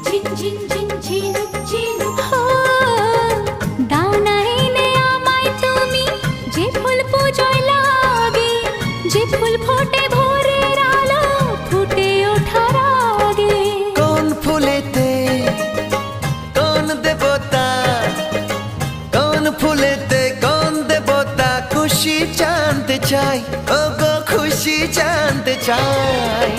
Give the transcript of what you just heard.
ঝিনঝিন ঝিনঝিনুক ঝিনুক দাও না এনে আমায় তুমি যে ফুল পূজোয় লাগে, যে ফুল ফোটে ভোরের আলো ফুটে ওঠার আগে। কোন ফুলেতে কোন দেবতা, কোন ফুলেতে কোন দেবতা খুশি জানতে চাই, ও গো খুশি জানতে চাই।